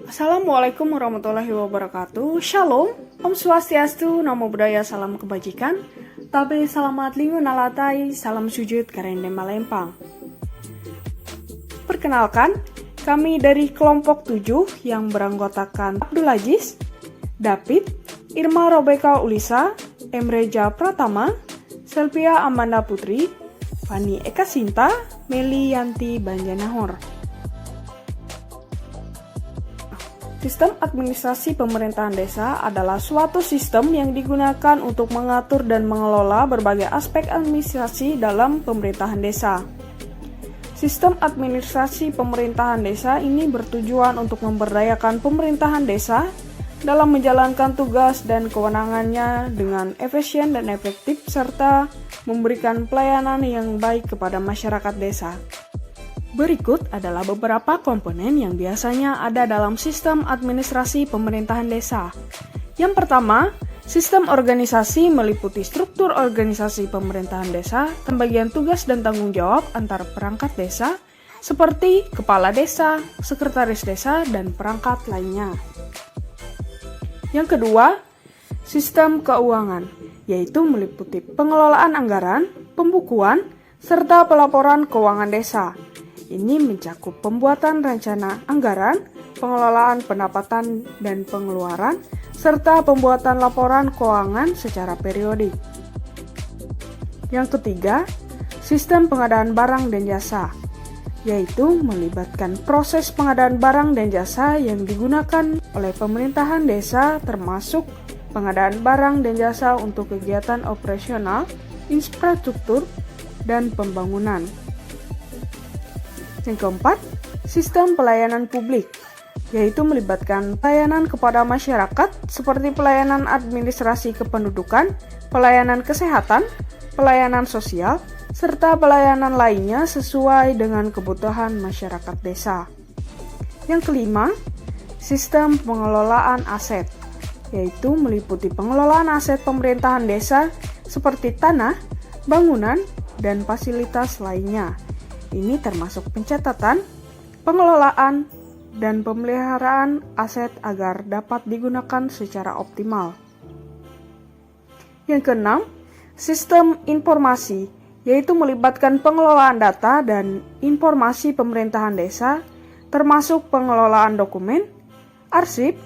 Assalamualaikum warahmatullahi wabarakatuh. Shalom, Om Swastiastu, Namo Buddhaya, salam kebajikan. Tabe selamat lingkungan alatai, salam sujud karende malempang. Perkenalkan, kami dari kelompok 7 yang beranggotakan Abdul Aziz, David, Irma Robeka Ulisa, Emreja Pratama, Selvia Amanda Putri, Fani Eka Sinta, Meli Yanti Banjanahor. Sistem administrasi pemerintahan desa adalah suatu sistem yang digunakan untuk mengatur dan mengelola berbagai aspek administrasi dalam pemerintahan desa. Sistem administrasi pemerintahan desa ini bertujuan untuk memberdayakan pemerintahan desa dalam menjalankan tugas dan kewenangannya dengan efisien dan efektif serta memberikan pelayanan yang baik kepada masyarakat desa. Berikut adalah beberapa komponen yang biasanya ada dalam sistem administrasi pemerintahan desa. Yang pertama, sistem organisasi meliputi struktur organisasi pemerintahan desa, pembagian tugas dan tanggung jawab antar perangkat desa, seperti kepala desa, sekretaris desa, dan perangkat lainnya. Yang kedua, sistem keuangan, yaitu meliputi pengelolaan anggaran, pembukuan, serta pelaporan keuangan desa. Ini mencakup pembuatan rencana anggaran, pengelolaan pendapatan dan pengeluaran, serta pembuatan laporan keuangan secara periodik. Yang ketiga, sistem pengadaan barang dan jasa, yaitu melibatkan proses pengadaan barang dan jasa yang digunakan oleh pemerintahan desa termasuk pengadaan barang dan jasa untuk kegiatan operasional, infrastruktur, dan pembangunan. Yang keempat, sistem pelayanan publik, yaitu melibatkan pelayanan kepada masyarakat seperti pelayanan administrasi kependudukan, pelayanan kesehatan, pelayanan sosial, serta pelayanan lainnya sesuai dengan kebutuhan masyarakat desa. Yang kelima, sistem pengelolaan aset, yaitu meliputi pengelolaan aset pemerintahan desa seperti tanah, bangunan, dan fasilitas lainnya. Ini termasuk pencatatan, pengelolaan, dan pemeliharaan aset agar dapat digunakan secara optimal. Yang keenam, sistem informasi, yaitu melibatkan pengelolaan data dan informasi pemerintahan desa, termasuk pengelolaan dokumen, arsip,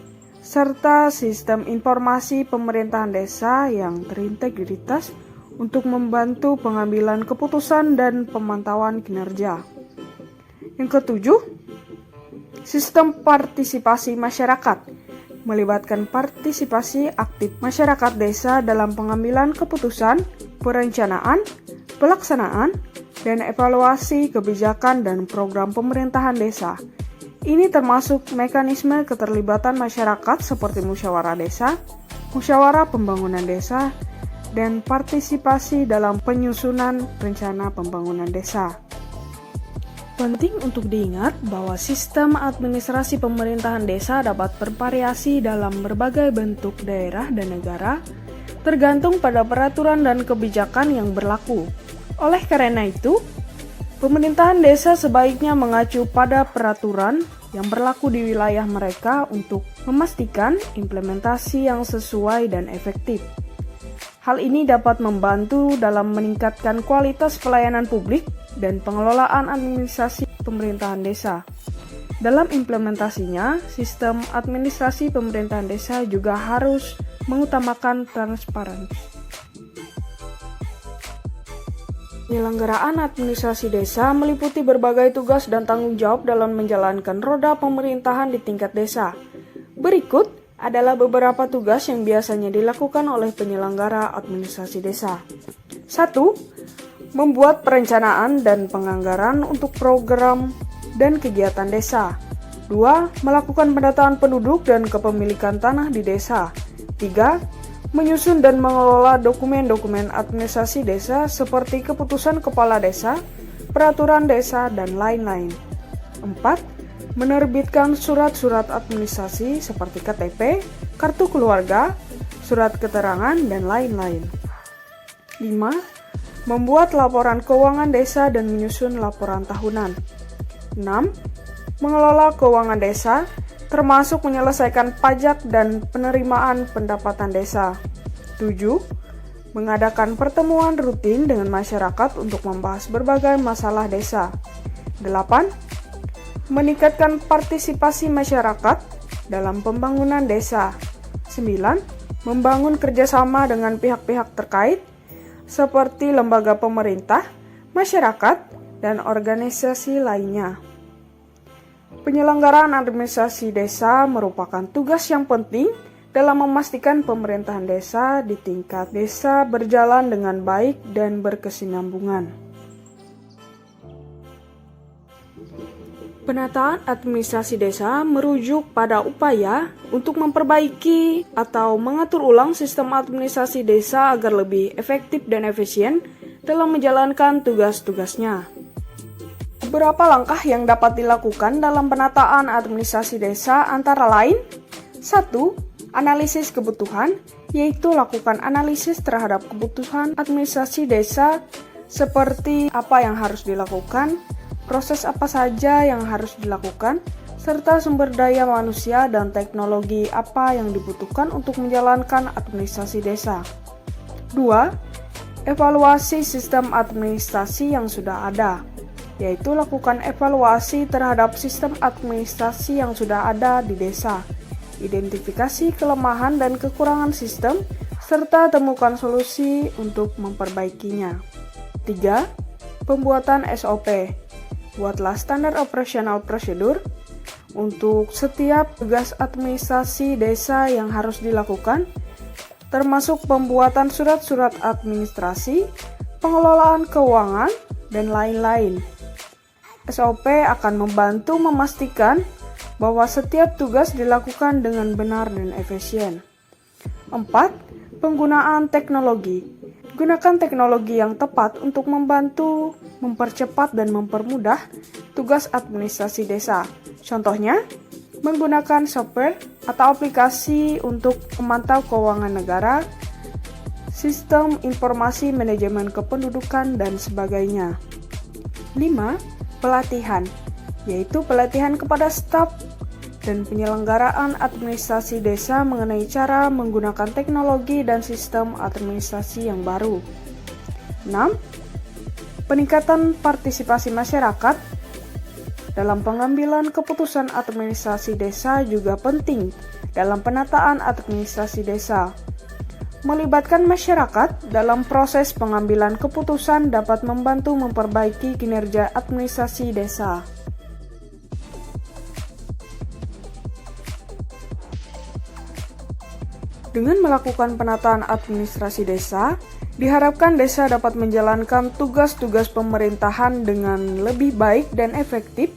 serta sistem informasi pemerintahan desa yang terintegritas untuk membantu pengambilan keputusan dan pemantauan kinerja. Yang ketujuh, sistem partisipasi masyarakat, melibatkan partisipasi aktif masyarakat desa dalam pengambilan keputusan, perencanaan, pelaksanaan, dan evaluasi kebijakan dan program pemerintahan desa. Ini termasuk mekanisme keterlibatan masyarakat seperti musyawarah desa, musyawarah pembangunan desa, dan partisipasi dalam penyusunan rencana pembangunan desa. Penting untuk diingat bahwa sistem administrasi pemerintahan desa dapat bervariasi dalam berbagai bentuk daerah dan negara, tergantung pada peraturan dan kebijakan yang berlaku. Oleh karena itu, pemerintahan desa sebaiknya mengacu pada peraturan yang berlaku di wilayah mereka untuk memastikan implementasi yang sesuai dan efektif. Hal ini dapat membantu dalam meningkatkan kualitas pelayanan publik dan pengelolaan administrasi pemerintahan desa. Dalam implementasinya, sistem administrasi pemerintahan desa juga harus mengutamakan transparansi. Penyelenggaraan administrasi desa meliputi berbagai tugas dan tanggung jawab dalam menjalankan roda pemerintahan di tingkat desa. Berikut adalah beberapa tugas yang biasanya dilakukan oleh penyelenggara administrasi desa. 1. Membuat perencanaan dan penganggaran untuk program dan kegiatan desa. 2. Melakukan pendataan penduduk dan kepemilikan tanah di desa. 3. Menyusun dan mengelola dokumen-dokumen administrasi desa seperti keputusan kepala desa, peraturan desa, dan lain-lain. 4. Menerbitkan surat-surat administrasi seperti KTP, kartu keluarga, surat keterangan, dan lain-lain. 5. Membuat laporan keuangan desa dan menyusun laporan tahunan. 6. Mengelola keuangan desa, termasuk menyelesaikan pajak dan penerimaan pendapatan desa. 7. Mengadakan pertemuan rutin dengan masyarakat untuk membahas berbagai masalah desa. 8. Meningkatkan partisipasi masyarakat dalam pembangunan desa. 9. Membangun kerjasama dengan pihak-pihak terkait, seperti lembaga pemerintah, masyarakat, dan organisasi lainnya. Penyelenggaraan administrasi desa merupakan tugas yang penting dalam memastikan pemerintahan desa di tingkat desa berjalan dengan baik dan berkesinambungan. Penataan administrasi desa merujuk pada upaya untuk memperbaiki atau mengatur ulang sistem administrasi desa agar lebih efektif dan efisien dalam menjalankan tugas-tugasnya. Beberapa langkah yang dapat dilakukan dalam penataan administrasi desa antara lain: 1. Analisis kebutuhan, yaitu lakukan analisis terhadap kebutuhan administrasi desa seperti apa yang harus dilakukan, proses apa saja yang harus dilakukan, serta sumber daya manusia dan teknologi apa yang dibutuhkan untuk menjalankan administrasi desa. 2. Evaluasi sistem administrasi yang sudah ada, yaitu lakukan evaluasi terhadap sistem administrasi yang sudah ada di desa, identifikasi kelemahan dan kekurangan sistem, serta temukan solusi untuk memperbaikinya. 3. Pembuatan SOP. Buatlah standar operational procedure untuk setiap tugas administrasi desa yang harus dilakukan, termasuk pembuatan surat-surat administrasi, pengelolaan keuangan, dan lain-lain. SOP akan membantu memastikan bahwa setiap tugas dilakukan dengan benar dan efisien. 4. Penggunaan teknologi. Gunakan teknologi yang tepat untuk membantu, mempercepat, dan mempermudah tugas administrasi desa. Contohnya, menggunakan software atau aplikasi untuk memantau keuangan negara, sistem informasi manajemen kependudukan, dan sebagainya. 5. Pelatihan, yaitu pelatihan kepada staf dan penyelenggaraan administrasi desa mengenai cara menggunakan teknologi dan sistem administrasi yang baru. 6. Peningkatan partisipasi masyarakat dalam pengambilan keputusan administrasi desa juga penting dalam penataan administrasi desa. Melibatkan masyarakat dalam proses pengambilan keputusan dapat membantu memperbaiki kinerja administrasi desa. Dengan melakukan penataan administrasi desa, diharapkan desa dapat menjalankan tugas-tugas pemerintahan dengan lebih baik dan efektif,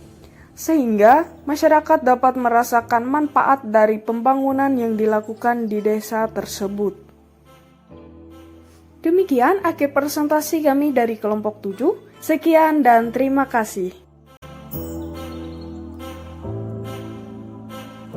sehingga masyarakat dapat merasakan manfaat dari pembangunan yang dilakukan di desa tersebut. Demikian akhir presentasi kami dari kelompok 7. Sekian dan terima kasih.